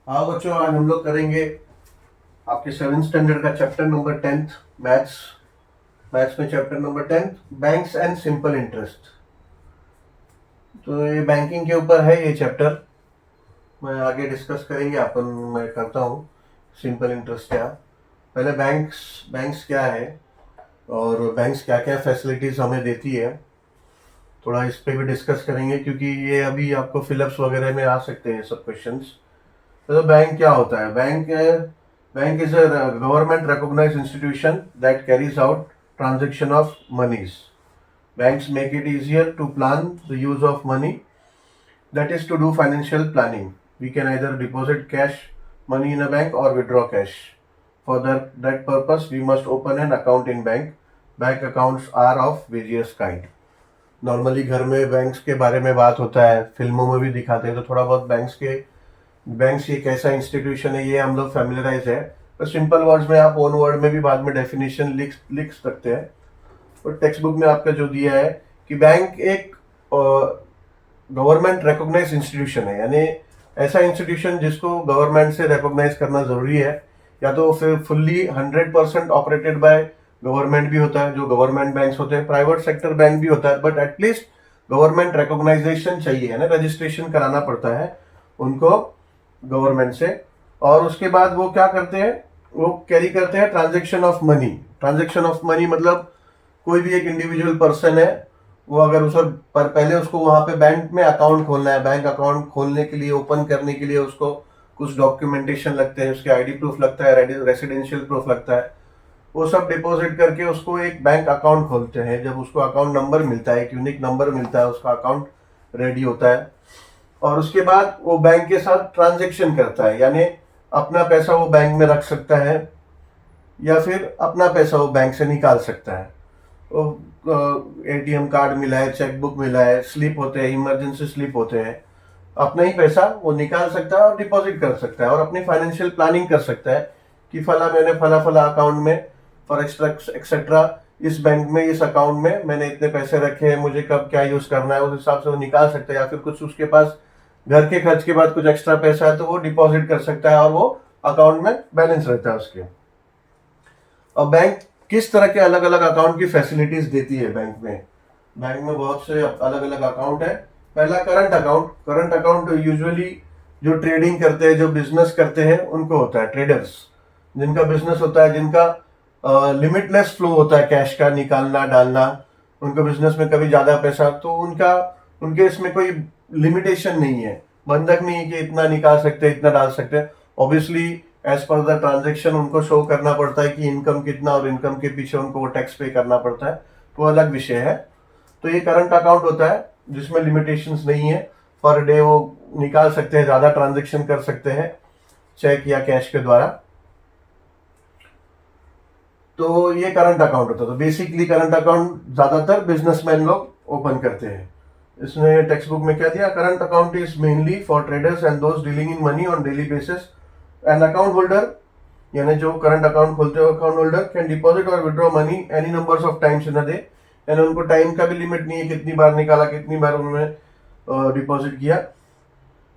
हाँ बच्चों, आज हम लोग करेंगे आपके 7th स्टैंडर्ड का chapter number 10th maths. Maths में chapter number 10th banks and simple interest. तो ये बैंकिंग के ऊपर है ये चैप्टर। मैं आगे डिस्कस करेंगे अपन। मैं करता हूँ सिंपल इंटरेस्ट क्या। पहले बैंक्स बैंक्स क्या है और बैंक्स क्या क्या फैसिलिटीज़ हमें देती है, थोड़ा इस पे भी डिस्कस करेंगे, क्योंकि ये अभी आपको फिलअप्स वगैरह में आ सकते हैं सब क्वेश्चंस। तो बैंक क्या होता है? Bank is a government recognized institution that carries out transaction of monies. Banks make it easier to plan the use of money, that is to do financial planning. We can either deposit cash money in a bank or withdraw cash. For that purpose we must open an account in bank. Bank accounts are of various kind. Normally घर में banks के बारे में बात होता है, फिल्मों में भी दिखाते हैं, तो थोड़ा बहुत बैंक्स ये कैसा इंस्टीट्यूशन है ये हम लोग फैमिलराइज है। तो सिंपल वर्ड्स में आप ओन वर्ड में भी बाद में डेफिनेशन लिख सकते हैं। और टेक्स्ट बुक में आपका जो दिया है कि बैंक एक गवर्नमेंट रिकॉग्नाइज इंस्टीट्यूशन है, यानी ऐसा इंस्टीट्यूशन जिसको गवर्नमेंट से रिकॉग्नाइज करना जरूरी है, या तो फिर फुल्ली 100% ऑपरेटेड बाय गवर्नमेंट भी होता है, जो गवर्नमेंट बैंक्स होते हैं, प्राइवेट सेक्टर बैंक भी होता है, बट एटलीस्ट गवर्नमेंट रिकॉग्नाइजेशन चाहिए, है ना, रजिस्ट्रेशन कराना पड़ता है उनको गवर्नमेंट से। और उसके बाद वो क्या करते हैं, वो कैरी करते हैं transaction of money. Transaction of money मतलब कोई भी एक इंडिविजुअल पर्सन है, वो अगर उस पर पहले उसको वहां पे बैंक में अकाउंट खोलना है, बैंक अकाउंट खोलने के लिए, ओपन करने के लिए उसको कुछ डॉक्यूमेंटेशन लगते हैं, उसके आईडी प्रूफ लगता है, रेसिडेंशियल प्रूफ लगता है, वो सब डिपॉजिट करके उसको एक बैंक अकाउंट खोलते हैं। जब उसको अकाउंट नंबर मिलता है, एक यूनिक नंबर मिलता है, उसका अकाउंट रेडी होता है। और उसके बाद वो बैंक के साथ ट्रांजेक्शन करता है, यानी अपना पैसा वो बैंक में रख सकता है या फिर अपना पैसा वो बैंक से निकाल सकता है। एटीएम कार्ड मिला है, चेकबुक मिला है, स्लिप होते हैं, इमरजेंसी स्लिप होते हैं, अपना ही पैसा वो निकाल सकता है और डिपॉजिट कर सकता है और अपनी फाइनेंशियल प्लानिंग कर सकता है कि मैंने फला फला अकाउंट में फॉर एक्सेट्रा इस बैंक में, इस अकाउंट में मैंने इतने पैसे रखे हैं, मुझे कब क्या यूज करना है, उस हिसाब से वो निकाल सकता है। या फिर कुछ उसके पास घर के खर्च के बाद कुछ एक्स्ट्रा पैसा है तो वो डिपॉजिट कर सकता है और वो अकाउंट में बैलेंस रहता है उसके। और बैंक किस तरह के अलग अलग अकाउंट की फैसिलिटीज देती है? बैंक में बहुत से अलग अलग अकाउंट है। पहला current account. Current account usually जो ट्रेडिंग करते हैं, जो बिजनेस करते हैं, उनको होता है, ट्रेडर्स जिनका बिजनेस होता है, जिनका लिमिटलेस फ्लो होता है कैश का, निकालना डालना, उनके बिजनेस में कभी ज्यादा पैसा, तो उनके इसमें कोई लिमिटेशन नहीं है, बंधक नहीं है कि इतना निकाल सकते हैं, इतना डाल सकते हैं। Obviously as per the transaction उनको शो करना पड़ता है कि इनकम कितना, और इनकम के पीछे उनको वो टैक्स पे करना पड़ता है, वो अलग विषय है। तो ये करंट अकाउंट होता है जिसमें लिमिटेशंस नहीं है, पर डे वो निकाल सकते हैं, ज्यादा ट्रांजेक्शन कर सकते हैं चेक या कैश के द्वारा। तो ये करंट अकाउंट होता है। तो बेसिकली करंट अकाउंट ज्यादातर बिजनेसमैन लोग ओपन करते हैं। इसने टेक्स्ट बुक में क्या दिया, current account is mainly for traders and those dealing in money on daily basis. An account holder, यानी जो करंट अकाउंट खोलते हो, अकाउंट होल्डर कैन डिपॉजिट और withdraw money any numbers of times in a day. यानी उनको time का भी limit नहीं है, कितनी बार निकाला, कितनी बार उन्होंने डिपॉजिट किया।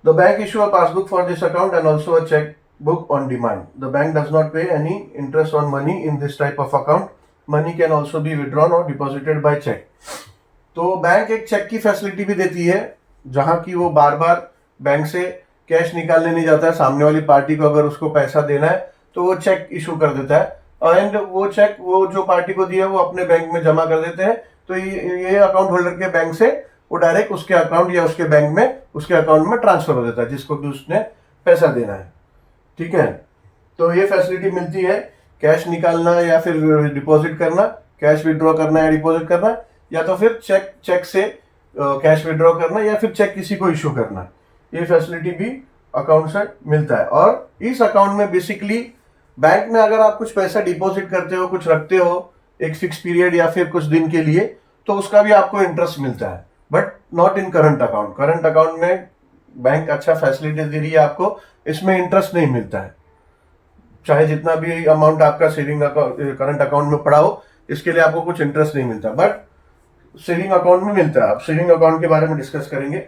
The bank issue a passbook for this account and also a cheque book on demand. The bank does not pay any interest on money in this type of account. Money can also be withdrawn or deposited by check. तो bank एक check की facility भी देती है, जहां की वो बार बार bank से कैश निकालने नहीं जाता है। सामने वाली पार्टी को अगर उसको पैसा देना है तो वो चेक इशू कर देता है, एंड वो चेक वो जो पार्टी को दिया वो अपने बैंक में जमा कर देते हैं। तो ये अकाउंट होल्डर के बैंक से वो डायरेक्ट उसके अकाउंट या उसके बैंक में, उसके अकाउंट में ट्रांसफर हो देता है जिसको कि उसने पैसा देना है। ठीक है, तो ये फैसिलिटी मिलती है, कैश निकालना या फिर डिपॉजिट करना, कैश विड्रॉ करना या डिपॉजिट करना, या तो फिर चेक से कैश विड्रॉ करना, या फिर चेक किसी को इशू करना। ये फैसिलिटी भी अकाउंट से मिलता है। और इस अकाउंट में बेसिकली बैंक में अगर आप कुछ पैसा डिपॉजिट करते हो, कुछ रखते हो एक फिक्स पीरियड या फिर कुछ दिन के लिए, तो उसका भी आपको इंटरेस्ट मिलता है, but not in current account. Current account में बैंक अच्छा फैसिलिटी दे रही है आपको, इसमें इंटरेस्ट नहीं मिलता है। चाहे जितना भी अमाउंट आपका सेविंग करंट अकाउंट में पड़ा हो, इसके लिए आपको कुछ इंटरेस्ट नहीं मिलता, बट सेविंग अकाउंट में मिलता है। आप सेविंग अकाउंट के बारे में डिस्कस करेंगे।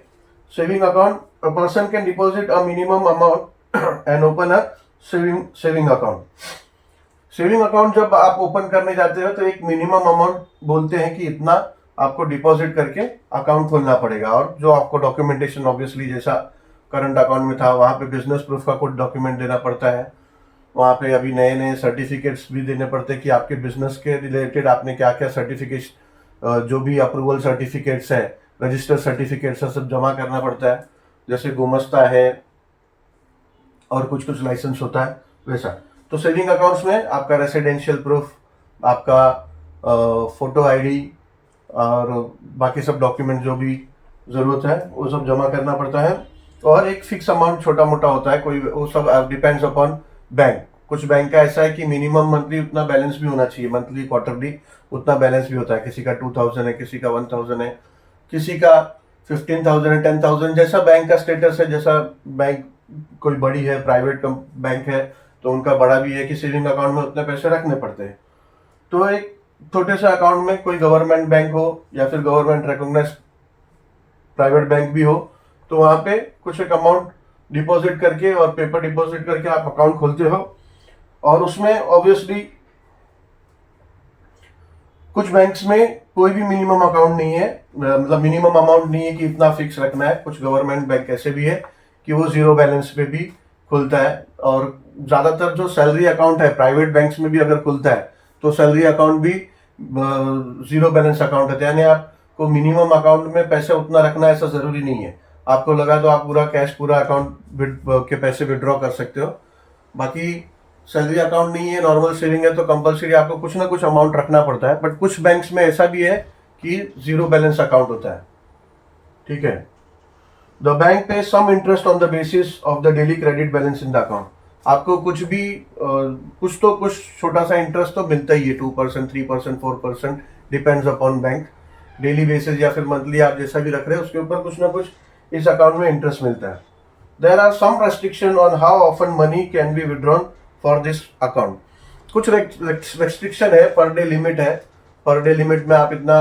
Saving account, a person can deposit a minimum amount and open a saving account. Saving account जब आप ओपन करने जाते हो तो एक मिनिमम अमाउंट बोलते हैं कि इतना आपको डिपॉजिट करके अकाउंट खोलना पड़ेगा, और जो आपको डॉक्यूमेंटेशन ऑब्वियसली जैसा करंट अकाउंट में था वहां पे बिजनेस प्रूफ का कुछ डॉक्यूमेंट देना पड़ता है, वहाँ पे अभी नए नए सर्टिफिकेट्स भी देने पड़ते हैं कि आपके बिजनेस के रिलेटेड आपने क्या क्या सर्टिफिकेट, जो भी अप्रूवल सर्टिफिकेट्स है, रजिस्टर सर्टिफिकेट्स है, सब जमा करना पड़ता है, जैसे गुमस्ता है और कुछ कुछ लाइसेंस होता है वैसा। तो सेविंग अकाउंट्स में आपका रेसिडेंशियल प्रूफ, आपका फोटो आईडी और बाकी सब डॉक्यूमेंट जो भी ज़रूरत है वो सब जमा करना पड़ता है, और एक फिक्स अमाउंट छोटा मोटा होता है, कोई वो सब डिपेंड्स अपॉन बैंक। कुछ बैंक का ऐसा है कि मिनिमम मंथली उतना बैलेंस भी होना चाहिए, मंथली क्वार्टरली उतना बैलेंस भी होता है, किसी का 2000 है, किसी का 1000 है, किसी का 15,000 है, 10,000, जैसा बैंक का स्टेटस है, जैसा बैंक कोई बड़ी है, प्राइवेट बैंक है तो उनका बड़ा भी है कि सेविंग अकाउंट में उतने पैसे रखने पड़ते हैं। तो एक छोटे से अकाउंट में कोई गवर्नमेंट बैंक हो या फिर गवर्नमेंट रिकॉग्नाइज्ड प्राइवेट बैंक भी हो, तो वहां पे कुछ एक अमाउंट डिपॉजिट करके और पेपर डिपॉजिट करके आप अकाउंट खोलते हो, और उसमें ऑब्वियसली कुछ बैंक्स में कोई भी मिनिमम अकाउंट नहीं है, मतलब मिनिमम अमाउंट नहीं है कि इतना फिक्स रखना है। कुछ गवर्नमेंट बैंक ऐसे भी है कि वो जीरो बैलेंस पे भी खुलता है, और ज्यादातर जो सैलरी अकाउंट है प्राइवेट बैंक्स में भी अगर खुलता है तो सैलरी अकाउंट भी जीरो बैलेंस अकाउंट है, यानी आपको मिनिमम अकाउंट में पैसे उतना रखना ऐसा जरूरी नहीं है। आपको लगा तो आप पूरा कैश पूरा अकाउंट के पैसे विड्रॉ कर सकते हो। बाकी सैलरी अकाउंट नहीं है, नॉर्मल सेविंग है, तो कंपलसरी आपको कुछ ना कुछ अमाउंट रखना पड़ता है। बट कुछ बैंक्स में ऐसा भी है कि जीरो बैलेंस अकाउंट होता है, ठीक है। The bank pay some interest on the basis of the daily credit balance in the account. आपको कुछ भी कुछ छोटा सा इंटरेस्ट तो मिलता ही है, 2%, 3%, 4%, depends upon bank. Daily basis या फिर मंथली आप जैसा भी रख रहे हैं उसके ऊपर कुछ ना कुछ इस अकाउंट में इंटरेस्ट मिलता है। There are some restriction on how often money can be withdrawn for this account. कुछ रेस्ट्रिक्शन है, पर डे लिमिट है। पर डे लिमिट में आप इतना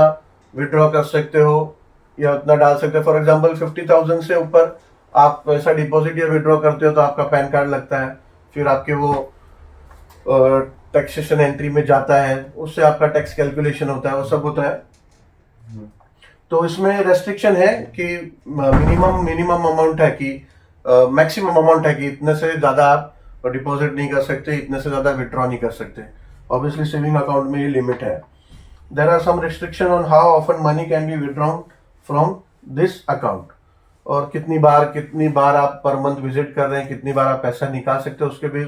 विड्रॉ कर सकते हो या उतना डाल सकते हो। फॉर एग्जांपल 50,000 से ऊपर आप पैसा डिपॉजिट या विड्रॉ करते हो तो आपका पैन कार्ड लगता है, फिर आपके वो टैक्सेशन एंट्री में जाता है, उससे आपका टैक्स कैलकुलेशन होता है, वो सब होता है। तो इसमें रेस्ट्रिक्शन है कि मिनिमम अमाउंट है कि मैक्सिमम अमाउंट है कि इतने से ज़्यादा आप डिपॉजिट नहीं कर सकते, इतने से ज़्यादा विड्रॉ नहीं कर सकते। ऑब्वियसली सेविंग अकाउंट में ये लिमिट है। There are some restriction on how often money can be withdrawn from this account, और कितनी बार आप पर मंथ विजिट कर रहे हैं, कितनी बार आप पैसा निकाल सकते हो, उसके भी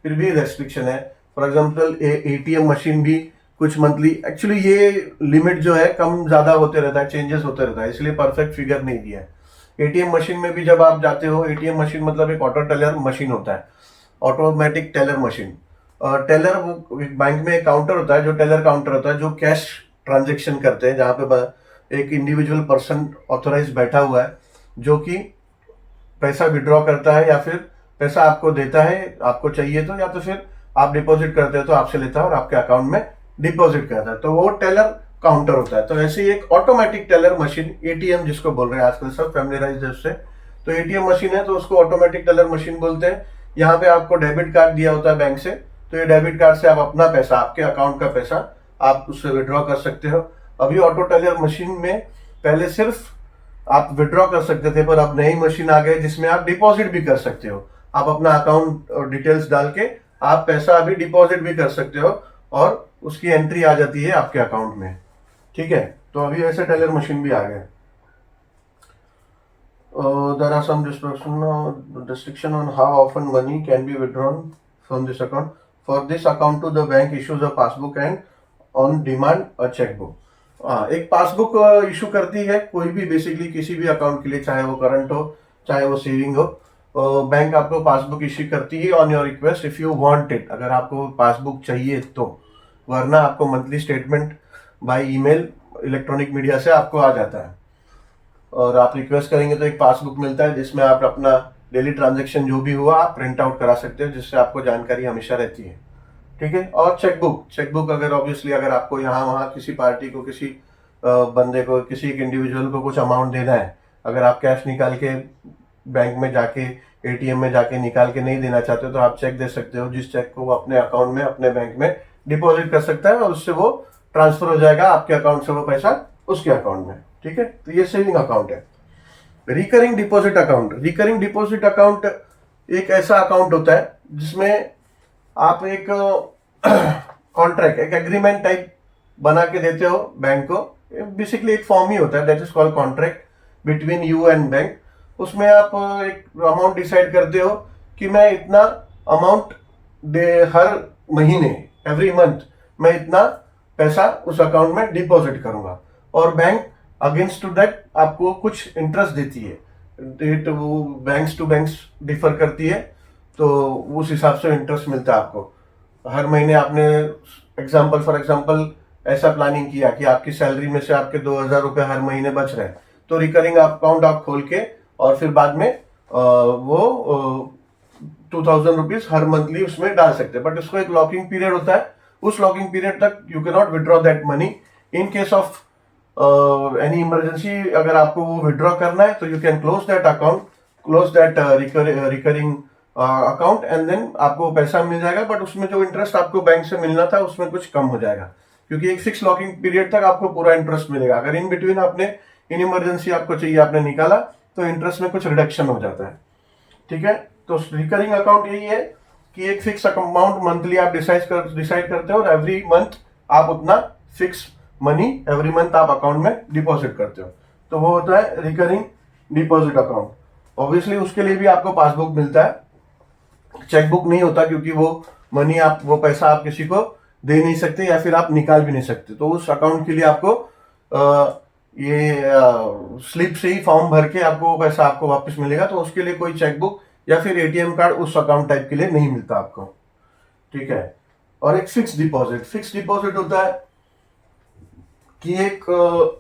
फिर भी रेस्ट्रिक्शन है। फॉर एग्जाम्पल एटीएम मशीन भी कुछ मंथली, एक्चुअली ये लिमिट जो है कम ज्यादा होते रहता है, चेंजेस होते रहता है, इसलिए परफेक्ट फिगर नहीं दिया है। एटीएम मशीन में भी जब आप जाते हो, एटीएम मशीन मतलब एक ऑटो टेलर मशीन होता है, ऑटोमेटिक टेलर मशीन। और टेलर वो बैंक में एक काउंटर होता है जो टेलर काउंटर होता है, जो कैश ट्रांजेक्शन करते हैं, जहाँ पे एक इंडिविजुअल पर्सन ऑथोराइज बैठा हुआ है जो कि पैसा विड्रॉ करता है या फिर पैसा आपको देता है, आपको चाहिए तो, या तो फिर आप डिपॉजिट करते हो तो आपसे लेता है और आपके अकाउंट में डिपॉजिट करता है, तो वो टेलर काउंटर होता है। तो ऐसे ही एक ऑटोमेटिक टेलर मशीन, एटीएम जिसको बोल रहे हैं आजकल सब फैमिलियराइज्ड है उससे, तो एटीएम मशीन है तो उसको ऑटोमेटिक टेलर मशीन बोलते हैं। यहाँ पे आपको डेबिट कार्ड दिया होता है बैंक से, तो ये डेबिट कार्ड से आप अपना पैसा, आपके अकाउंट का पैसा आप उससे विड्रॉ कर सकते हो। अभी ऑटो टेलर मशीन में पहले सिर्फ आप विड्रॉ कर सकते थे, पर अब नई मशीन आ गई जिसमें आप डिपॉजिट भी कर सकते हो। आप अपना अकाउंट डिटेल्स डाल के आप पैसा अभी डिपॉजिट भी कर सकते हो और उसकी एंट्री आ जाती है आपके अकाउंट में, ठीक है। तो अभी ऐसे टेलर मशीन भी आ गए। There are some restriction on how often money can be withdrawn from this account. For this account to the bank issues a passbook and on demand a checkbook. हाँ, एक पासबुक इशू करती है कोई भी, basically किसी भी account के लिए, चाहे वो करंट हो चाहे वो सेविंग हो, बैंक आपको पासबुक इशू करती है on your request if you want it, अगर आपको पासबुक चाहिए तो। वरना आपको monthly statement by email electronic media से आपको आ जाता है, और आप रिक्वेस्ट करेंगे तो एक पासबुक मिलता है जिसमें आप अपना डेली ट्रांजेक्शन जो भी हुआ आप प्रिंट आउट करा सकते हो, जिससे आपको जानकारी हमेशा रहती है, ठीक है। और चेकबुक अगर ऑब्वियसली अगर आपको यहाँ वहाँ किसी पार्टी को, किसी बंदे को, किसी एक इंडिविजुअल को कुछ अमाउंट देना है, अगर आप कैश निकाल के बैंक में जाके एटीएम में जाके निकाल के नहीं देना चाहते तो आप चेक दे सकते हो, जिस चेक को वो अपने अकाउंट में अपने बैंक में डिपॉजिट कर सकता है और उससे वो ट्रांसफर हो जाएगा आपके अकाउंट से वो पैसा उसके अकाउंट में। ठीक है, तो ये सेविंग अकाउंट है। Recurring deposit account, recurring deposit account एक ऐसा अकाउंट होता है जिसमें आप एक कॉन्ट्रैक्ट, एक एग्रीमेंट टाइप बना के देते हो बैंक को। बेसिकली एक फॉर्म ही होता है, that is called contract between you and bank. उसमें आप एक अमाउंट डिसाइड करते हो कि मैं इतना अमाउंट दे हर महीने, एवरी मंथ मैं इतना पैसा उस अकाउंट में डिपॉजिट करूंगा और बैंक अगेंस्ट टू दैट आपको कुछ इंटरेस्ट देती है। डेट वो बैंक्स टू बैंक्स डिफर करती है, तो उस हिसाब से इंटरेस्ट मिलता है आपको। हर महीने आपने फॉर एग्जांपल ऐसा प्लानिंग किया कि आपकी सैलरी में से आपके 2,000 रुपये हर महीने बच रहे हैं, तो रिकरिंग अकाउंट आप खोल के और फिर बाद में वो 2,000 रुपीज हर मंथली उसमें डाल सकते हैं। बट उसको एक लॉकिंग पीरियड होता है, उस लॉकिंग पीरियड तक you can not withdraw that money. In case of any emergency अगर आपको वो विड्रॉ करना है तो you can close that account, close that recurring account and then आपको पैसा मिल जाएगा। बट उसमें जो इंटरेस्ट आपको बैंक से मिलना था उसमें कुछ कम हो जाएगा, क्योंकि एक फिक्स लॉकिंग पीरियड तक आपको पूरा इंटरेस्ट मिलेगा। अगर इन बिटवीन आपने इन इमरजेंसी आपको चाहिए आपने निकाला तो इंटरेस्ट में कुछ रिडक्शन हो जाता है। ठीक है, तो रिकरिंग अकाउंट यही है कि एक फिक्स अमाउंट मंथली आप डिसाइड करते हो और एवरी मंथ आप उतना फिक्स मनी एवरी मंथ आप अकाउंट में डिपॉजिट करते हो, तो वो होता है रिकरिंग डिपॉजिट अकाउंट। ऑब्वियसली उसके लिए भी आपको पासबुक मिलता है, चेकबुक नहीं होता, क्योंकि वो पैसा आप किसी को दे नहीं सकते या फिर आप निकाल भी नहीं सकते। तो उस अकाउंट के लिए आपको ये स्लिप से ही फॉर्म भर के आपको वो पैसा आपको वापस मिलेगा, तो उसके लिए कोई चेकबुक या फिर एटीएम कार्ड उस अकाउंट टाइप के लिए नहीं मिलता आपको। ठीक है, और एक फिक्स डिपॉजिट होता है कि एक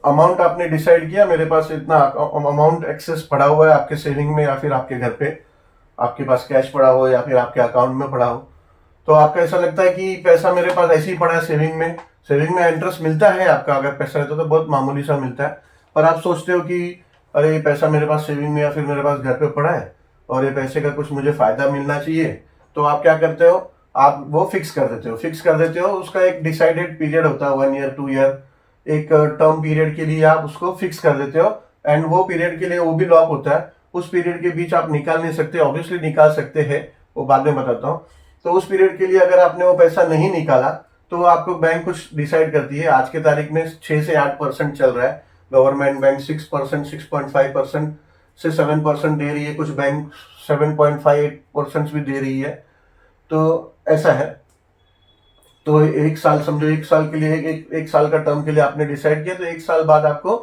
अमाउंट आपने डिसाइड किया, मेरे पास इतना अमाउंट एक्सेस पड़ा हुआ है आपके सेविंग में या फिर आपके घर पे आपके पास कैश पड़ा हो या फिर आपके अकाउंट में पड़ा हो, तो आपका ऐसा लगता है कि पैसा मेरे पास ऐसे ही पड़ा है सेविंग में इंटरेस्ट मिलता है आपका, अगर पैसा रहता तो बहुत मामूली सा मिलता है, पर आप सोचते हो कि अरे ये पैसा मेरे पास सेविंग में या फिर मेरे पास घर पे पड़ा है और ये पैसे का कुछ मुझे फायदा मिलना चाहिए, तो आप क्या करते हो, आप वो फिक्स कर देते हो। उसका एक डिसाइडेड पीरियड होता है, 1 ईयर 2 ईयर, एक टर्म पीरियड के लिए आप उसको फिक्स कर देते हो एंड वो पीरियड के लिए वो भी लॉक होता है। उस पीरियड के बीच आप निकाल नहीं सकते, ऑब्वियसली निकाल सकते हैं, वो बाद में बताता हूँ। तो उस पीरियड के लिए अगर आपने वो पैसा नहीं निकाला तो आपको बैंक कुछ डिसाइड करती है। आज के तारीख में 6 से 8% चल रहा है, गवर्नमेंट बैंक 6%, 6.5% से 7% दे रही है, कुछ बैंक 7.58% भी दे रही है, तो ऐसा है। तो एक साल समझो, एक साल के लिए एक साल का टर्म के लिए आपने डिसाइड किया, तो एक साल बाद आपको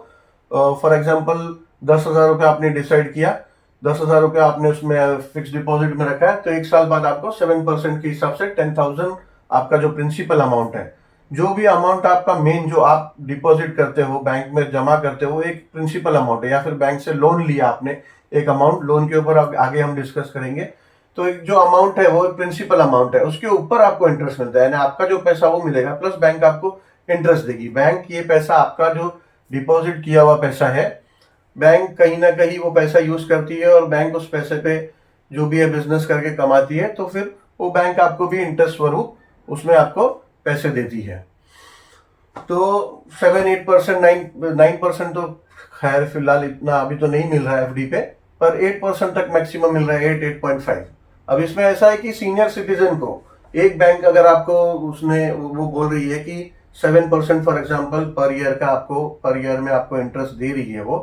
फॉर एग्जांपल 10,000 रुपये आपने डिसाइड किया, 10,000 रुपये आपने उसमें फिक्स डिपॉजिट में रखा है, तो एक साल बाद आपको 7% के हिसाब से 10,000 आपका जो प्रिंसिपल अमाउंट है, जो भी अमाउंट आपका मेन जो आप डिपॉजिट करते हो बैंक में जमा करते हो, एक प्रिंसिपल अमाउंट है, या फिर बैंक से लोन लिया आपने एक अमाउंट, लोन के ऊपर आगे हम डिस्कस करेंगे। तो एक जो अमाउंट है वो प्रिंसिपल अमाउंट है, उसके ऊपर आपको इंटरेस्ट मिलता है, यानी आपका जो पैसा वो मिलेगा प्लस बैंक आपको इंटरेस्ट देगी। बैंक ये पैसा आपका जो डिपॉजिट किया हुआ पैसा है, बैंक कहीं ना कहीं वो पैसा यूज करती है और बैंक उस पैसे पे जो भी है बिजनेस करके कमाती है, तो फिर वो बैंक आपको भी इंटरेस्ट स्वरूप उसमें आपको पैसे देती है। तो 7-8%, 9% तो खैर फिलहाल इतना अभी तो नहीं मिल रहा है एफडी पे, पर 8% तक मैक्सिमम मिल रहा है, 8.5। अब इसमें ऐसा है कि सीनियर सिटीजन को एक बैंक अगर आपको उसने वो बोल रही है कि 7% फॉर एग्जांपल पर ईयर का आपको पर ईयर में आपको इंटरेस्ट दे रही है वो,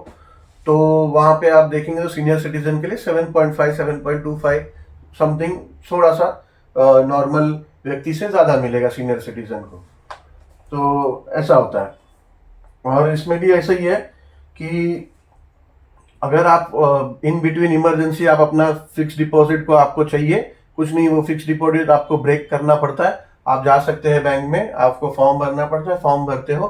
तो वहां पे आप देखेंगे तो सीनियर सिटीजन के लिए 7.5, 7.25 समथिंग, थोड़ा सा नॉर्मल व्यक्ति से ज्यादा मिलेगा सीनियर सिटीजन को। तो ऐसा होता है, और इसमें भी ऐसा ही है कि अगर आप इन बिटवीन इमरजेंसी आप अपना फिक्स डिपॉजिट को आपको चाहिए, कुछ नहीं, वो फिक्स डिपॉजिट आपको ब्रेक करना पड़ता है, आप जा सकते हैं बैंक में, आपको फॉर्म भरना पड़ता है, फॉर्म भरते हो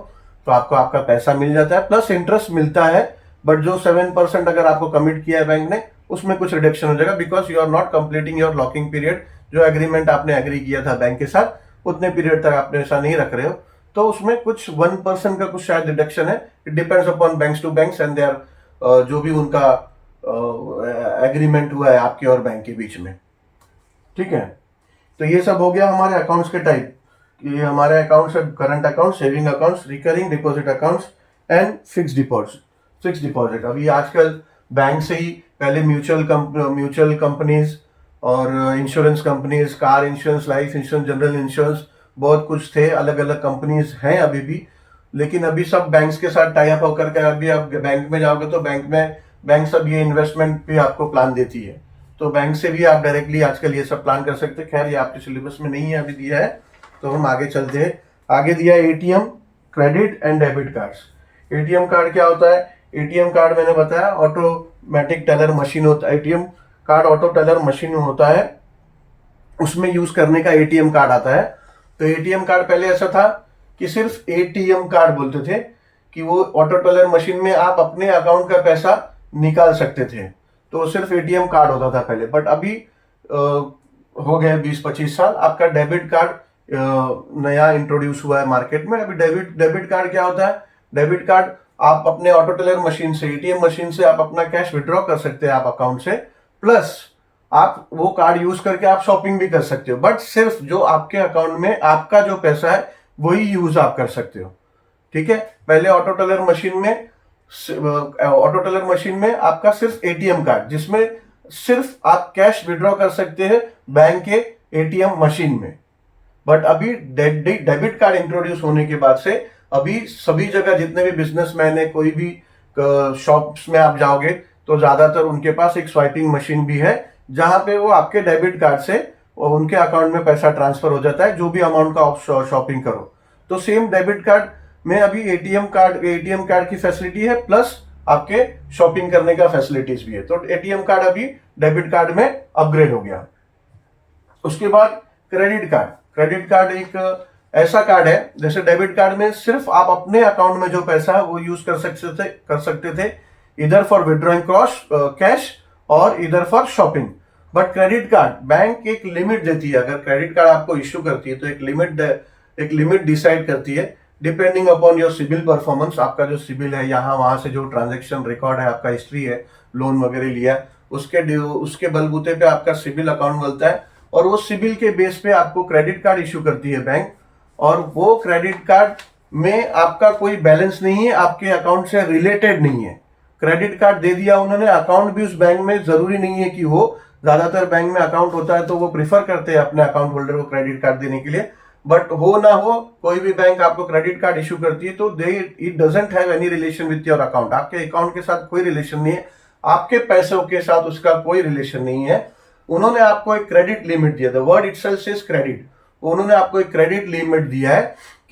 तो आपको आपका पैसा मिल जाता है, प्लस इंटरेस्ट मिलता है। बट जो 7% अगर आपको कमिट किया है बैंक ने, उसमें कुछ रिडक्शन हो जाएगा, because you are not completing your locking period. जो एग्रीमेंट आपने एग्री किया था बैंक के साथ उतने पीरियड तक आप पैसा नहीं रख रहे हो, तो उसमें कुछ 1% का कुछ शायद रिडक्शन है। It depends upon banks to banks and there जो भी उनका एग्रीमेंट हुआ है आपके और बैंक के बीच में। ठीक है, तो ये सब हो गया हमारे अकाउंट्स के टाइप। ये हमारे अकाउंट्स है current account, saving accounts, recurring deposit accounts and fix deposit. Fix deposit अभी आजकल बैंक से ही, पहले म्यूचुअल कंपनीज और insurance companies, car insurance, life insurance, general insurance, बहुत कुछ थे, अलग अलग कंपनीज हैं अभी भी। लेकिन अभी सब बैंक्स के साथ टाई अप होकर के, अभी आप बैंक में जाओगे तो बैंक सब ये इन्वेस्टमेंट भी आपको प्लान देती है, तो बैंक से भी आप डायरेक्टली आजकल ये सब प्लान कर सकते हैं। खैर ये आपके सिलेबस में नहीं है, अभी दिया है, तो हम आगे चलते हैं। आगे दिया है ATM, credit and debit cards. ATM card क्या होता है? एटीएम कार्ड मैंने बताया ऑटोमेटिक टेलर मशीन होता है। ATM card auto teller machine होता है, उसमें यूज करने का एटीएम कार्ड आता है। तो एटीएम कार्ड पहले ऐसा था कि सिर्फ एटीएम कार्ड बोलते थे, कि वो ऑटो टेलर मशीन में आप अपने अकाउंट का पैसा निकाल सकते थे, तो सिर्फ एटीएम कार्ड होता था पहले। बट अभी हो गए 20-25 साल, आपका डेबिट कार्ड नया इंट्रोड्यूस हुआ है मार्केट में। अभी डेबिट कार्ड क्या होता है? डेबिट कार्ड आप अपने ऑटो टेलर मशीन से, एटीएम मशीन से आप अपना कैश विड्रॉ कर सकते हैं आप अकाउंट से, प्लस आप वो कार्ड यूज करके आप शॉपिंग भी कर सकते हो। बट सिर्फ जो आपके अकाउंट में आपका जो पैसा है वही यूज आप कर सकते हो। ठीक है, पहले ऑटो टेलर मशीन में आपका सिर्फ एटीएम कार्ड, जिसमें सिर्फ आप कैश विड्रॉ कर सकते हैं बैंक के एटीएम मशीन में। बट अभी डेबिट कार्ड इंट्रोड्यूस होने के बाद से अभी सभी जगह जितने भी बिजनेसमैन है, कोई भी शॉप्स में आप जाओगे तो ज्यादातर उनके पास एक स्वाइपिंग मशीन भी है, जहां पे वो आपके डेबिट कार्ड से उनके अकाउंट में पैसा ट्रांसफर हो जाता है, जो भी अमाउंट का आप शॉपिंग करो। तो सेम डेबिट कार्ड में अभी एटीएम कार्ड की फैसिलिटी है, प्लस आपके शॉपिंग करने का फैसिलिटीज भी है। तो एटीएम कार्ड अभी डेबिट कार्ड में अपग्रेड हो गया। उसके बाद क्रेडिट कार्ड एक ऐसा कार्ड है, जैसे डेबिट कार्ड में सिर्फ आप अपने अकाउंट में जो पैसा है वो यूज कर सकते थे इधर फॉर विड्रॉइंग कैश और इधर for shopping. But credit card bank एक लिमिट देती है। अगर क्रेडिट कार्ड आपको इश्यू करती है तो एक लिमिट डिसाइड करती है, depending upon your CIBIL performance. आपका जो सिबिल है, यहाँ वहां से जो ट्रांजेक्शन रिकॉर्ड है, आपका हिस्ट्री है, लोन वगैरह लिया, उसके बलबूते पे आपका सिबिल अकाउंट बनता है, और वो सिबिल के बेस पे आपको क्रेडिट कार्ड इश्यू करती है बैंक। और वो क्रेडिट कार्ड में आपका कोई बैलेंस नहीं है, आपके अकाउंट से रिलेटेड नहीं है। क्रेडिट कार्ड दे दिया उन्होंने, अकाउंट भी उस बैंक में जरूरी नहीं है कि हो, ज्यादातर बैंक में अकाउंट होता है तो वो प्रिफर करते हैं अपने अकाउंट होल्डर को क्रेडिट कार्ड देने के लिए। बट हो ना हो, कोई भी बैंक आपको क्रेडिट कार्ड इश्यू करती है तो it doesn't have any relation with your account. आपके अकाउंट के साथ कोई रिलेशन नहीं है, आपके पैसों के साथ उसका कोई रिलेशन नहीं है। उन्होंने आपको एक क्रेडिट लिमिट दिया, the word itself says credit. उन्होंने आपको एक क्रेडिट लिमिट दिया है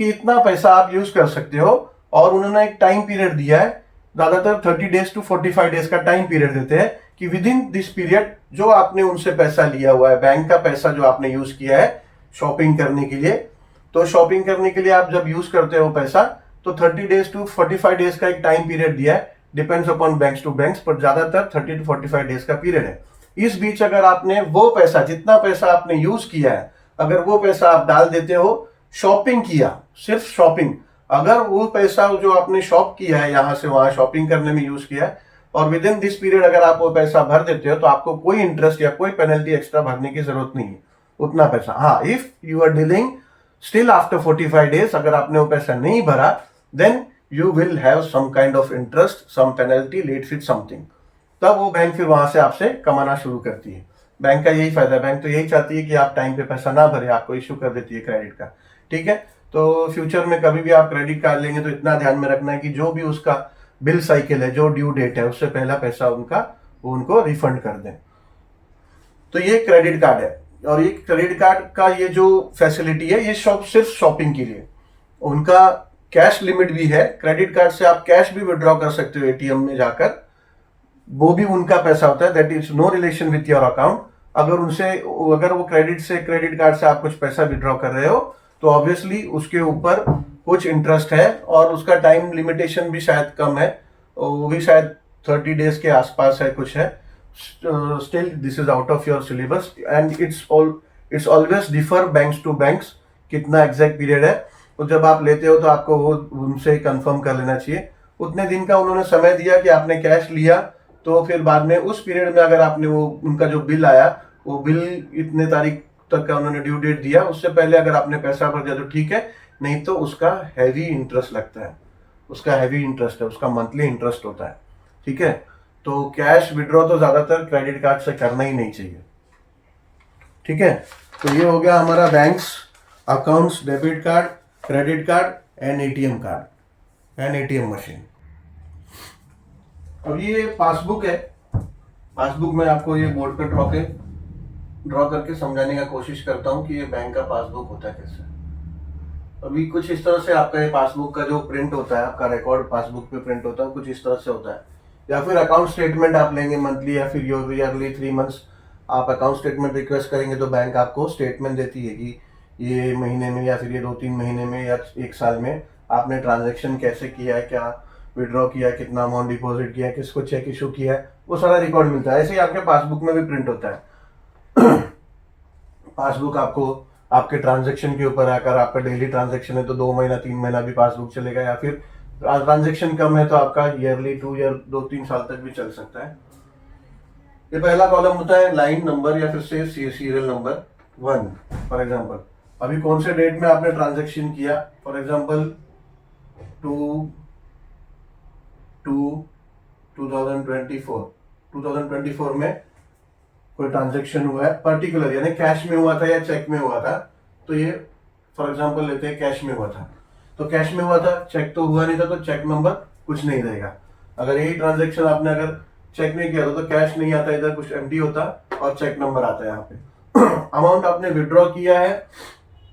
कि इतना पैसा आप यूज कर सकते हो, और उन्होंने एक टाइम पीरियड दिया है, ज्यादातर 30 डेज टू 45 डेज का टाइम पीरियड देते हैं, कि विद इन दिस पीरियड जो आपने उनसे पैसा लिया हुआ है, बैंक का पैसा जो आपने यूज किया है शॉपिंग करने के लिए, तो शॉपिंग करने के लिए आप जब यूज करते हो पैसा, तो 30 डेज टू 45 डेज का एक टाइम पीरियड दिया है, depends upon banks to banks, पर ज्यादातर 30 टू 45 डेज का पीरियड है। इस बीच अगर आपने वो पैसा, जितना पैसा आपने यूज किया है, अगर वो पैसा आप डाल देते हो, शॉपिंग किया, सिर्फ शॉपिंग, अगर वो पैसा जो आपने शॉप किया है यहाँ से वहां शॉपिंग करने में यूज किया है, और विद इन दिस पीरियड अगर आप वो पैसा भर देते हो, तो आपको कोई इंटरेस्ट या कोई पेनल्टी एक्स्ट्रा भरने की जरूरत नहीं है, उतना पैसा। हाँ, if you are dealing still after 45 days, अगर आपने वो पैसा नहीं भरा, then you will have some kind of interest, some penalty, late fees something. तब वो बैंक फिर वहां से आपसे कमाना शुरू करती है। बैंक का यही फायदा है, बैंक तो यही चाहती है कि आप टाइम पे पैसा ना भरे, आपको इश्यू कर देती है क्रेडिट का। ठीक है, तो फ्यूचर में कभी भी आप क्रेडिट कार्ड लेंगे तो इतना ध्यान में रखना है कि जो भी उसका बिल साइकिल है, जो ड्यू डेट है, उससे पहला पैसा उनको रिफंड कर दें। तो ये क्रेडिट कार्ड है, और ये क्रेडिट कार्ड का ये जो फैसिलिटी है, ये सिर्फ शॉपिंग के लिए। उनका कैश लिमिट भी है, क्रेडिट कार्ड से आप कैश भी विड्रॉ कर सकते हो एटीएम में जाकर, वो भी उनका पैसा होता है, that is no relation with your account. अगर वो क्रेडिट कार्ड से आप कुछ पैसा विड्रॉ कर रहे हो, तो ऑब्वियसली उसके ऊपर कुछ इंटरेस्ट है, और उसका टाइम लिमिटेशन भी शायद कम है, वो भी शायद 30 डेज के आसपास है, कुछ है। Still this is out of your syllabus, and it's always differ banks to banks, कितना एग्जैक्ट पीरियड है। तो जब आप लेते हो तो आपको वो उनसे कंफर्म कर लेना चाहिए। उतने दिन का उन्होंने समय दिया कि आपने कैश लिया तो फिर बाद में उस पीरियड में अगर आपने वो उनका जो बिल आया, वो बिल इतने तारीख तक का उन्होंने ड्यू डेट दिया, उससे पहले अगर आपने पैसा भर दिया तो ठीक है, नहीं तो उसका हैवी इंटरेस्ट लगता है, उसका हैवी इंटरेस्ट है, उसका मंथली इंटरेस्ट होता है। ठीक है, तो कैश विड्रॉ तो ज्यादातर क्रेडिट कार्ड से करना ही नहीं चाहिए। ठीक है, तो ये हो गया हमारा banks accounts, debit card, credit card and ATM card and ATM machine. अब ये पासबुक है, पासबुक में आपको ये बोर्ड पे ड्रॉ करके समझाने का कोशिश करता हूँ कि ये बैंक का पासबुक होता है कैसे। अभी कुछ इस तरह से आपका ये पासबुक का जो प्रिंट होता है, आपका रिकॉर्ड पासबुक पे प्रिंट होता है, कुछ इस तरह से होता है। या फिर अकाउंट स्टेटमेंट आप लेंगे मंथली या फिर ईयरली 3 मंथ्स आप अकाउंट स्टेटमेंट रिक्वेस्ट करेंगे तो बैंक आपको स्टेटमेंट देती है कि ये महीने में या फिर ये 2-3 महीने में या 1 साल में आपने ट्रांजेक्शन कैसे किया है, क्या विड्रॉ किया है, कितना अमाउंट डिपॉजिट किया है, किसको चेक इशू किया है, वो सारा रिकॉर्ड मिलता है। ऐसे ही आपके पासबुक में भी प्रिंट होता है। पासबुक आपको आपके ट्रांजेक्शन के ऊपर आकर, आपका डेली ट्रांजेक्शन है तो 2 महीना 3 महीना भी पासबुक चलेगा, या फिर ट्रांजेक्शन कम है तो आपका ईयरली 2 3 साल तक भी चल सकता है। ये पहला कॉलम होता है लाइन नंबर या फिर से सीरियल नंबर 1। फॉर एग्जांपल अभी कौन से डेट में आपने ट्रांजेक्शन किया, फॉर एग्जांपल 2024 में कोई ट्रांजेक्शन हुआ है पर्टिकुलर, यानी कैश में हुआ था या चेक में हुआ था, तो ये फॉर एग्जांपल लेते हैं कैश में हुआ था, तो कैश में हुआ था, चेक तो हुआ नहीं था, तो चेक नंबर कुछ नहीं रहेगा। अगर यही ट्रांजेक्शन आपने अगर चेक नहीं किया था तो कैश नहीं आता, इधर कुछ एम्प्टी होता और चेक नंबर आता है यहाँ पे। अमाउंट आपने विड्रॉ किया है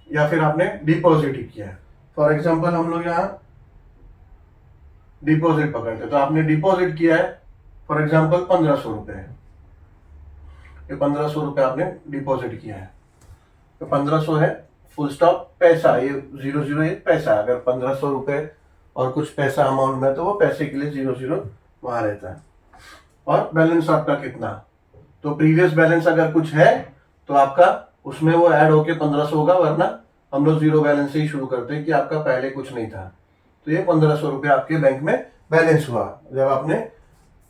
या फिर आपने डिपॉजिट ही किया है। फॉर एग्जांपल हम लोग यहाँ डिपॉजिट पकड़ते, तो आपने डिपॉजिट किया है फॉर एग्जांपल 1500 रुपए है, ये 1500 रुपए आपने डिपॉजिट किया है, तो 1500 है फुल स्टॉप पैसा, ये 00 ये पैसा। अगर 1500 रुपए और कुछ पैसा अमाउंट में तो वो पैसे के लिए 00 वहां रहता है। और बैलेंस आपका कितना, तो प्रीवियस बैलेंस अगर कुछ है तो आपका उसमें वो ऐड होके 1500 होगा, वरना हम लोग 0 बैलेंस से ही शुरू करते हैं कि आपका पहले कुछ नहीं था। तो ये 1500 रुपए आपके बैंक में बैलेंस हुआ जब आपने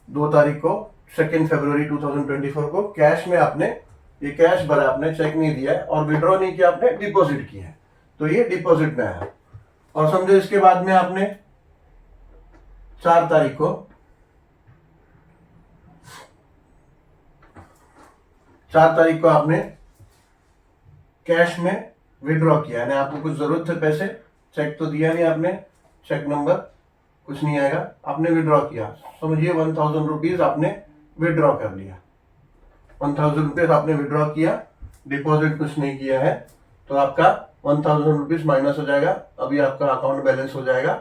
2 तारीख को 2 फरवरी 2024 को कैश में आपने ये कैश भरा, आपने चेक नहीं दिया है और विड्रॉ नहीं किया, आपने डिपॉजिट किया है, तो ये डिपॉजिट में आया। और समझो इसके बाद में आपने 4 तारीख को 4 तारीख को आपने कैश में विड्रॉ किया, यानी आपको कुछ जरूरत थे पैसे, चेक तो दिया नहीं आपने, चेक नंबर कुछ नहीं आएगा, आपने विड्रॉ किया, समझिए 1000 रुपीज आपने विड्रॉ कर लिया, 1000 रुपीज आपने विड्रॉ किया, डिपॉजिट कुछ नहीं किया है, तो आपका 1000 रुपीज माइनस हो जाएगा, अभी आपका अकाउंट बैलेंस हो जाएगा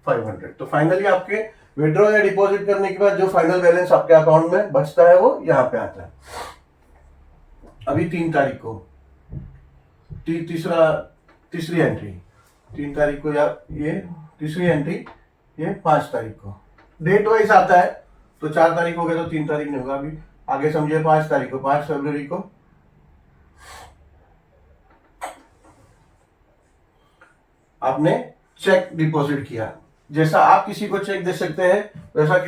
500। तो फाइनली आपके विड्रॉ या डिपॉजिट करने के बाद जो फाइनल बैलेंस आपके अकाउंट में बचता है वो यहाँ पे आता है। अभी 3 तारीख को तीसरी एंट्री, 3 तारीख को या ये तीसरी एंट्री, ये 5 तारीख को डेट वाइज आता है, तो 4 तारीख हो गया तो 3 तारीख नहीं होगा, अभी आगे समझिए 5 तारीख को, 5 फरवरी को आपने चेक डिपॉजिट किया। जैसा आप किसी को चेक दे सकते हैं वैसा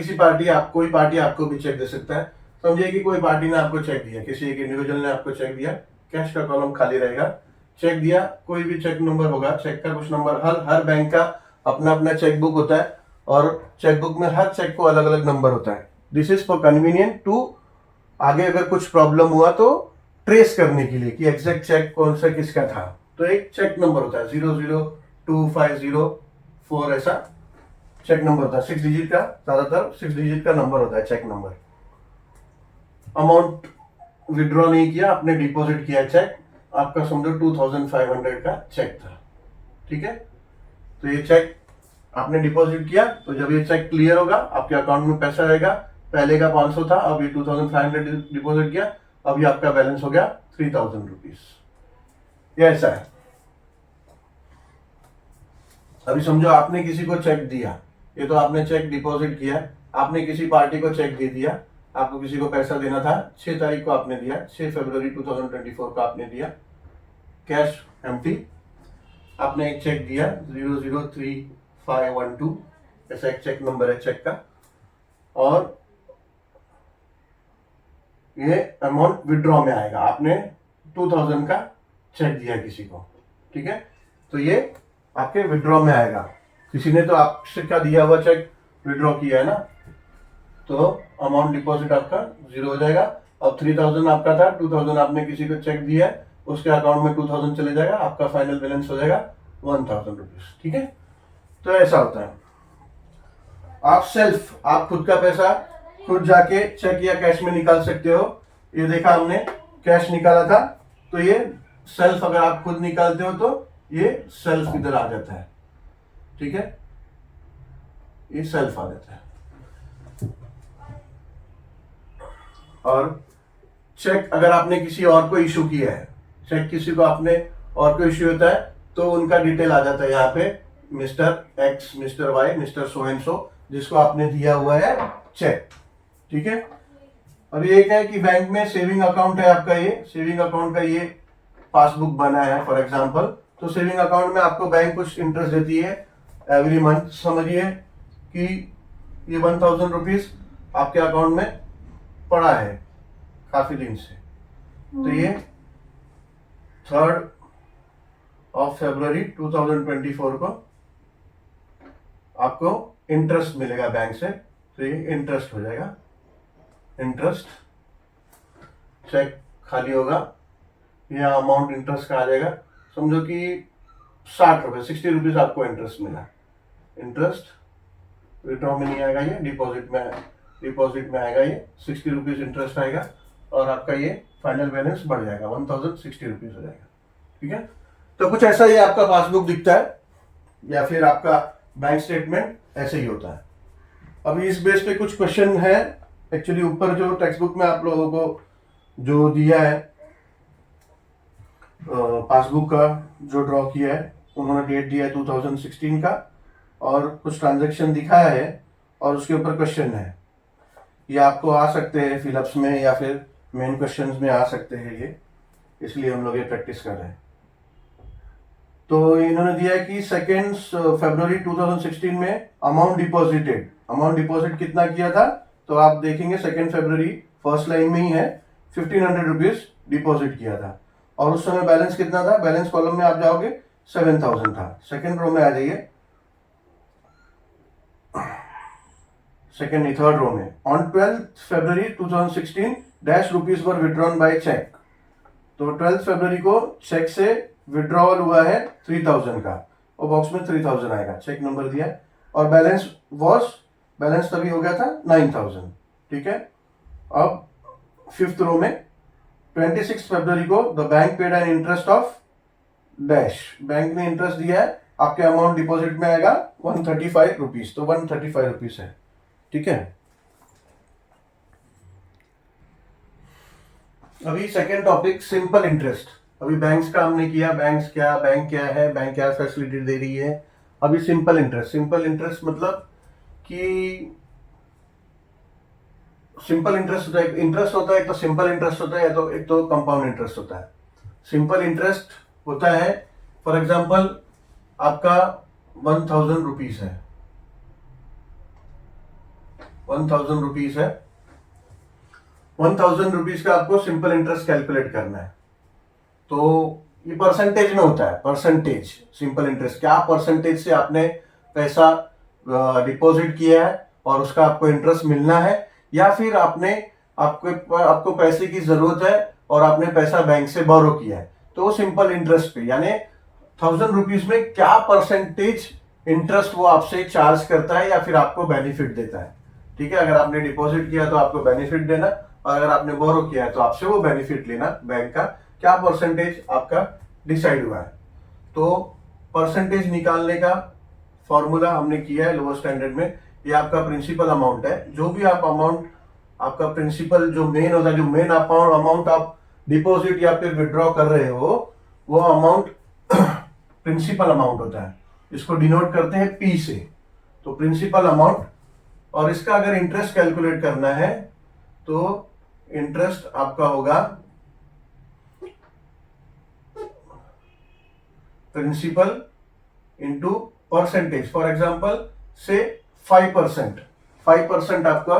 कोई पार्टी आपको भी चेक दे सकता है। समझिए कि कोई पार्टी ने आपको चेक दिया, किसी एक इंडिविजुअल ने आपको चेक दिया, कैश का कॉलम खाली रहेगा, चेक दिया, कोई भी चेक नंबर होगा, चेक का कुछ नंबर, हर बैंक का अपना अपना चेक बुक होता है और चेक बुक में हर चेक को अलग अलग नंबर होता है। This is for convenient to आगे अगर कुछ प्रॉब्लम हुआ तो ट्रेस करने के लिए कि एग्जैक्ट चेक कौन सा किसका था, तो एक चेक नंबर होता है 002504 ऐसा चेक नंबर होता है, 6 डिजिट का, ज्यादातर 6 डिजिट का नंबर होता है चेक नंबर। अमाउंट विड्रॉ नहीं किया, आपने डिपॉजिट किया चेक, आपका समझो 2500 का चेक था, ठीक है, तो ये चेक आपने डिपॉजिट किया, तो जब ये चेक क्लियर होगा आपके अकाउंट में पैसा रहेगा, पहले का 500 था, अब ये 2500 डिपॉजिट किया, अभी आपका बैलेंस हो गया 3000 रुपीज, ये ऐसा है। अभी समझो आपने किसी को चेक दिया, ये तो आपने चेक डिपॉजिट किया, आपने किसी पार्टी को चेक दे दिया, आपको किसी को पैसा देना था, 6 तारीख को आपने दिया, 6 फरवरी 2024 को आपने दिया, कैश एम्प्टी, आपने एक चेक दिया 003512 ऐसा एक चेक नंबर है चेक का, और ये अमाउंट विड्रॉ में आएगा। आपने 2000 का चेक दिया किसी को, ठीक है, तो ये आपके विड्रॉ में आएगा। किसी ने तो आपसे क्या दिया हुआ चेक विड्रॉ किया है ना, तो अमाउंट डिपॉजिट आपका 0 हो जाएगा। अब 3000 आपका था, 2000 आपने किसी को चेक दिया है, उसके अकाउंट में 2000 चले जाएगा, आपका फाइनल बैलेंस हो जाएगा 1000 रुपीज, ठीक है। तो ऐसा होता है। आप खुद का पैसा खुद जाके चेक या कैश में निकाल सकते हो। ये देखा हमने, कैश निकाला था, तो ये सेल्फ अगर आप खुद निकालते हो तो ये सेल्फ इधर आ जाता है, ठीक है, ये सेल्फ आ जाता है। और चेक अगर आपने किसी और को इशू किया है, चेक किसी को आपने और को इशू होता है, तो उनका डिटेल आ जाता है यहाँ पे, mister X, mister Y, mister so and so, जिसको आपने दिया हुआ है चेक, ठीक है। अब ये क्या है कि बैंक में सेविंग अकाउंट है आपका, ये सेविंग अकाउंट का ये पासबुक बना है फॉर एग्जांपल। तो सेविंग अकाउंट में आपको बैंक कुछ इंटरेस्ट देती है एवरी मंथ। समझिए कि ये 1000 रुपीज आपके अकाउंट में पड़ा है काफी दिन से, तो ये 3 फरवरी 2024 को आपको इंटरेस्ट मिलेगा बैंक से, तो ये इंटरेस्ट हो जाएगा। इंटरेस्ट चेक खाली होगा, यह अमाउंट इंटरेस्ट का आ जाएगा। समझो कि 60 रुपये, 60 रुपीज आपको इंटरेस्ट मिला। इंटरेस्ट विड्रॉ में नहीं आएगा, ये डिपॉजिट में आएगा, ये 60 रुपीज इंटरेस्ट आएगा, और आपका ये फाइनल बैलेंस बढ़ जाएगा, 1060 रुपीज हो जाएगा, ठीक है। तो कुछ ऐसा ही आपका पासबुक दिखता है, या फिर आपका बैंक स्टेटमेंट ऐसे ही होता है। अभी इस बेस पे कुछ क्वेश्चन है। एक्चुअली ऊपर जो टेक्स्ट बुक में आप लोगों को जो दिया है पासबुक का, जो ड्रॉ किया है, उन्होंने डेट दिया है 2016 का, और कुछ ट्रांजैक्शन दिखाया है, और उसके ऊपर क्वेश्चन है। ये आपको आ सकते हैं फिलअप्स में, या फिर मेन क्वेश्चंस में आ सकते हैं ये, इसलिए हम लोग ये प्रैक्टिस कर रहे हैं। तो इन्होंने दिया है कि 2 फरवरी 2016 में अमाउंट डिपॉजिट कितना किया था, तो आप देखेंगे 2 फरवरी फर्स्ट लाइन में ही है, 1500 रुपीज डिपॉजिट किया था, और उस समय बैलेंस कितना था, बैलेंस कॉलम में आप जाओगे 7000 था। सेकेंड रो में आ जाइए, थर्ड रो में, on 12 February 2016 dash rupees were withdrawn by cheque. तो 12 फरवरी को चेक से विड्रॉवल हुआ है 3000 का, और बॉक्स में 3000 आएगा, चेक नंबर दिया, और बैलेंस तभी हो गया था 9000, ठीक है। अब 5th रो में 26 फरवरी को the bank paid an interest of dash, bank ने इंटरेस्ट दिया है, आपके अमाउंट डिपॉजिट में आएगा 135 रुपीज, तो 135 रुपीज है, ठीक है। अभी सेकेंड टॉपिक, सिंपल इंटरेस्ट। अभी बैंक्स का हमने किया, बैंक क्या है, बैंक क्या फैसिलिटी दे रही है। अभी सिंपल इंटरेस्ट मतलब कि सिंपल इंटरेस्ट होता है, इंटरेस्ट होता है, एक तो सिंपल इंटरेस्ट होता है, या एक तो कंपाउंड इंटरेस्ट होता है। सिंपल इंटरेस्ट होता है, फॉर एग्जांपल आपका 1000 रुपीज है, 1000 रुपीज है, 1000 रुपीज का आपको सिंपल इंटरेस्ट कैलकुलेट करना है। तो ये परसेंटेज में होता है, परसेंटेज सिंपल इंटरेस्ट, क्या परसेंटेज से आपने पैसा डिपॉजिट किया है और उसका आपको इंटरेस्ट मिलना है, या फिर आपको पैसे की जरूरत है और आपने पैसा बैंक से बोरो किया है, तो वो सिंपल इंटरेस्ट पे, यानी 1000 रुपीज में क्या परसेंटेज इंटरेस्ट वो आपसे चार्ज करता है या फिर आपको बेनिफिट देता है, ठीक है। अगर आपने डिपॉजिट किया तो आपको बेनिफिट देना, और अगर आपने बोरो किया है तो आपसे वो बेनिफिट लेना, बैंक का क्या परसेंटेज आपका डिसाइड हुआ है। तो परसेंटेज निकालने का फॉर्मूला हमने किया है लोअर स्टैंडर्ड में। ये आपका प्रिंसिपल अमाउंट है, जो भी आप अमाउंट, आपका प्रिंसिपल जो मेन होता है, जो मेन अमाउंट आप डिपॉजिट या फिर विड्रॉ कर रहे हो, वो अमाउंट प्रिंसिपल अमाउंट होता है, इसको डिनोट करते हैं पी से। तो प्रिंसिपल अमाउंट, और इसका अगर इंटरेस्ट कैलकुलेट करना है तो इंटरेस्ट आपका होगा principal into percentage. For example say 5% आपका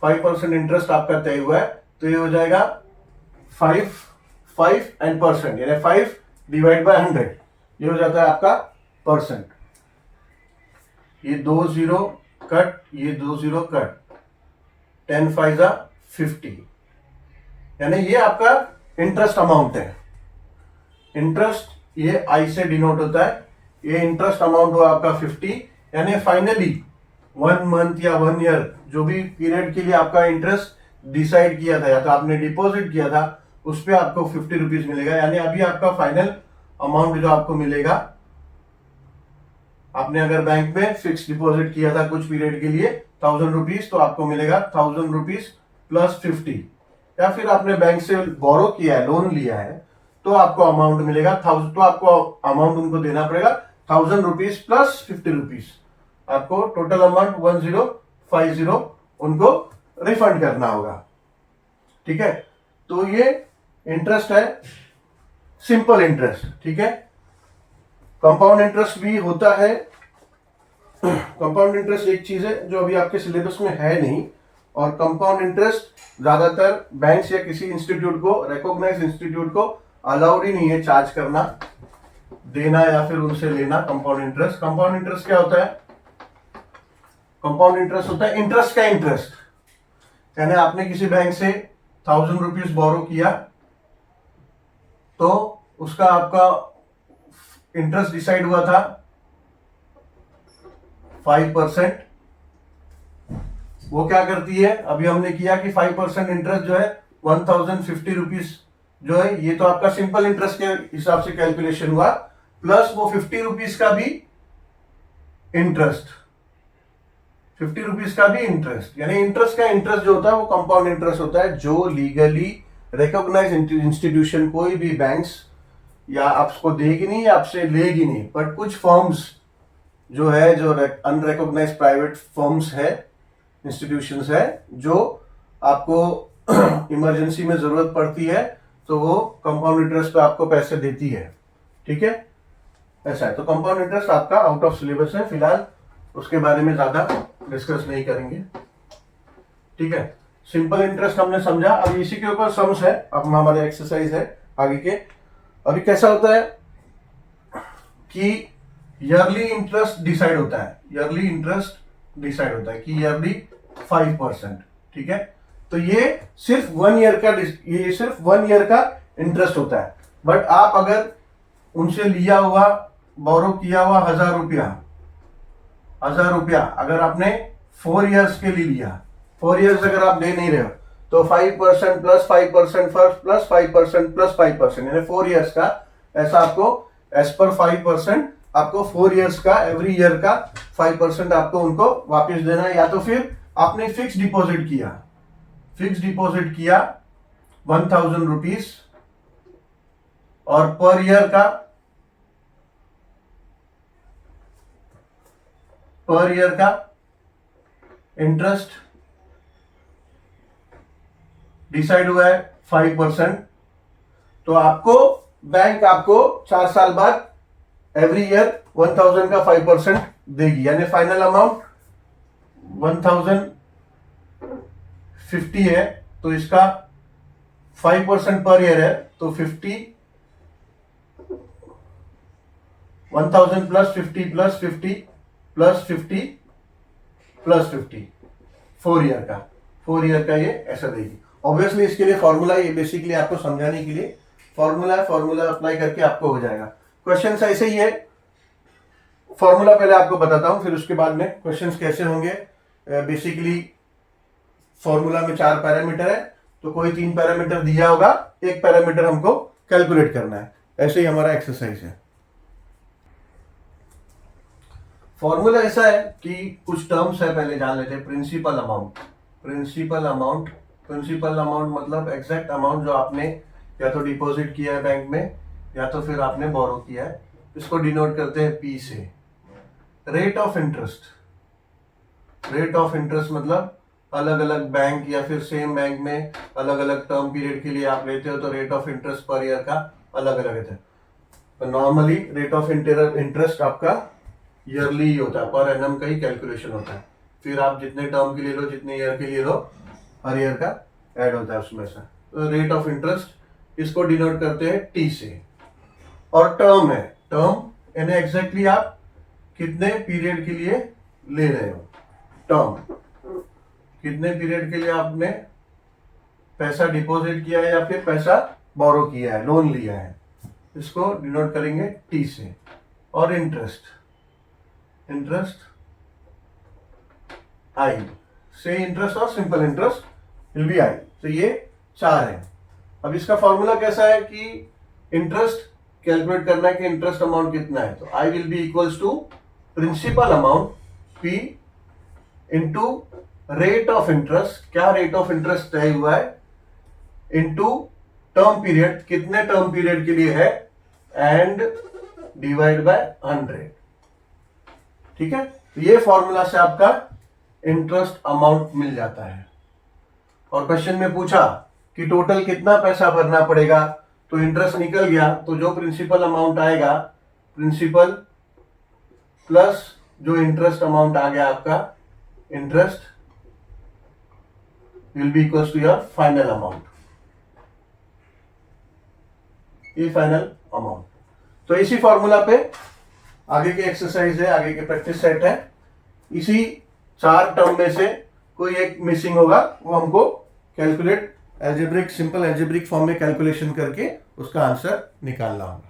5% इंटरेस्ट आपका तय हुआ है, तो ये हो जाएगा 5 एंड परसेंट, यानी 5 डिवाइड बाय 100, ये हो जाता है आपका परसेंट। ये 2 जीरो कट, ये 2 जीरो कट, 10 5 50, यानी ये आपका इंटरेस्ट अमाउंट है। इंटरेस्ट ये आई से डिनोट होता है, ये इंटरेस्ट अमाउंट हुआ आपका 50, यानी फाइनली 1 मंथ या 1 ईयर जो भी पीरियड के लिए आपका इंटरेस्ट डिसाइड किया था या तो आपने डिपॉजिट किया था, उस पर आपको 50 रुपीज मिलेगा। यानी अभी आपका फाइनल अमाउंट जो आपको मिलेगा, आपने अगर बैंक में फिक्स डिपॉजिट किया था कुछ पीरियड के लिए 1000 रुपीज, तो आपको मिलेगा 1000 रुपीज प्लस 50, या फिर आपने बैंक से बोरो किया है, लोन लिया है, तो आपको अमाउंट मिलेगा 1000, तो आपको अमाउंट उनको देना पड़ेगा 1000 रुपीज प्लस 50 रुपीज, आपको टोटल अमाउंट 1050 उनको रिफंड करना होगा। ठीक है, तो ये इंटरेस्ट है, सिंपल इंटरेस्ट। ठीक है, कंपाउंड इंटरेस्ट भी होता है। कंपाउंड इंटरेस्ट एक चीज है जो अभी आपके सिलेबस में है नहीं, और कंपाउंड इंटरेस्ट ज्यादातर बैंक्स या किसी इंस्टीट्यूट को, रिकॉग्नाइज्ड इंस्टीट्यूट को अलाउड ही नहीं है चार्ज करना, देना या फिर उनसे लेना कंपाउंड इंटरेस्ट। कंपाउंड इंटरेस्ट क्या होता है? कंपाउंड इंटरेस्ट होता है इंटरेस्ट का इंटरेस्ट, यानी आपने किसी बैंक से 1000 रुपीज बोरो किया, तो उसका आपका इंटरेस्ट डिसाइड हुआ था 5%। वो क्या करती है, अभी हमने किया कि 5% इंटरेस्ट जो है 1050 रुपीज जो है, ये तो आपका सिंपल इंटरेस्ट के हिसाब से कैलकुलेशन हुआ, प्लस वो 50 रुपीज का भी इंटरेस्ट, 50 रुपीज का भी इंटरेस्ट। यानी इंटरेस्ट का इंटरेस्ट जो होता है वो कंपाउंड इंटरेस्ट होता है, जो लीगली रिकॉग्नाइज्ड इंस्टीट्यूशन, कोई भी बैंक्स या आपको देगी नहीं या आपसे लेगी नहीं, बट कुछ फर्म्स जो है, जो अनरिकॉग्नाइज्ड प्राइवेट फर्म्स है, इंस्टीट्यूशंस है, जो आपको इमरजेंसी में जरूरत पड़ती है तो वो कंपाउंड इंटरेस्ट पे आपको पैसे देती है। ठीक है, ऐसा है। तो कंपाउंड इंटरेस्ट आपका आउट ऑफ सिलेबस है, फिलहाल उसके बारे में ज्यादा डिस्कस नहीं करेंगे। ठीक है, सिंपल इंटरेस्ट हमने समझा, अब इसी के ऊपर सम्स है, अब हमारे एक्सरसाइज है आगे के। अभी कैसा होता है कि ईयरली इंटरेस्ट डिसाइड होता है, ईयरली इंटरेस्ट डिसाइड होता है कि ईयरली 5%। ठीक है, तो ये सिर्फ 1 ईयर का, ये सिर्फ 1 ईयर का इंटरेस्ट होता है। बट आप अगर उनसे लिया हुआ, बोरो किया हुआ 1000 रुपया अगर आपने 4 इयर्स के लिए लिया, 4 इयर्स अगर आप दे नहीं रहे हो, तो 5% प्लस 5% प्लस 5% प्लस 5%, यानी 4 इयर्स का, ऐसा आपको एज पर 5% आपको 4 इयर्स का, एवरी ईयर का 5% आपको उनको वापस देना है। या तो फिर आपने फिक्स डिपॉजिट किया, 1000 रुपीज, और पर ईयर का इंटरेस्ट डिसाइड हुआ है 5%, तो आपको बैंक आपको 4 साल बाद एवरी ईयर 1000 का 5% देगी, यानी फाइनल अमाउंट 1050 है, तो इसका 5% पर ईयर है, तो 50, 1000 plus 50 plus 50 plus 50 plus 50, 4 year का ये ऐसा देगी। ऑब्वियसली इसके लिए फॉर्मूला, ये बेसिकली आपको समझाने के लिए फॉर्मूला अप्लाई करके आपको हो जाएगा। क्वेश्चंस ऐसे ही है, फॉर्मूला पहले आपको बताता हूं, फिर उसके बाद में क्वेश्चंस कैसे होंगे। बेसिकली फॉर्मूला में 4 पैरामीटर है, तो कोई 3 पैरामीटर दिया होगा, एक पैरामीटर हमको कैलकुलेट करना है, ऐसे ही हमारा एक्सरसाइज है। फॉर्मूला ऐसा है कि कुछ टर्म्स है, पहले जान लेते हैं। प्रिंसिपल अमाउंट मतलब एग्जैक्ट अमाउंट जो आपने या तो डिपॉजिट किया है बैंक में, या तो फिर आपने बोरो किया है, इसको डिनोट करते हैं पी से। रेट ऑफ इंटरेस्ट मतलब अलग अलग बैंक या फिर सेम बैंक में अलग अलग टर्म पीरियड के लिए आप लेते हो, तो rate of interest per year का अलग अलग है। तो नॉर्मली रेट ऑफ इंटरेस्ट आपका ईयरली ही होता है, पर एनम का ही कैलकुलेशन होता है। फिर आप जितने टर्म के लिए लो, जितने ईयर के लिए लो, हर ईयर का ऐड होता है उसमें से। तो रेट ऑफ इंटरेस्ट इसको डिनोट करते हैं टी से। और टर्म है, टर्म यानी एग्जैक्टली आप कितने पीरियड के लिए ले रहे हो। टर्म कितने पीरियड के लिए आपने पैसा डिपॉजिट किया है या फिर पैसा बोरो किया है, लोन लिया है, इसको डिनोट करेंगे टी से। और इंटरेस्ट, इंटरेस्ट आई से इंटरेस्ट और simple interest will be I. तो ये 4 है। अब इसका फॉर्मूला कैसा है कि इंटरेस्ट कैलकुलेट करना है कि इंटरेस्ट अमाउंट कितना है। तो I will be equals to principal amount P into rate of interest, क्या रेट ऑफ इंटरेस्ट तय हुआ है, इंटू टर्म पीरियड, कितने टर्म पीरियड के लिए है, एंड डिवाइड बाय 100। ठीक है, तो ये फॉर्मूला से आपका इंटरेस्ट अमाउंट मिल जाता है। और क्वेश्चन में पूछा कि टोटल कितना पैसा भरना पड़ेगा, तो इंटरेस्ट निकल गया, तो जो प्रिंसिपल अमाउंट आएगा, प्रिंसिपल प्लस जो इंटरेस्ट अमाउंट आ गया आपका, interest will be equal to your final amount, ये फाइनल अमाउंट। तो इसी फॉर्मूला पे आगे के एक्सरसाइज है, आगे के प्रैक्टिस सेट है। इसी 4 टर्म में से कोई एक मिसिंग होगा, वो हमको calculate algebraic, simple algebraic form में कैलकुलेशन करके उसका आंसर निकालना होगा।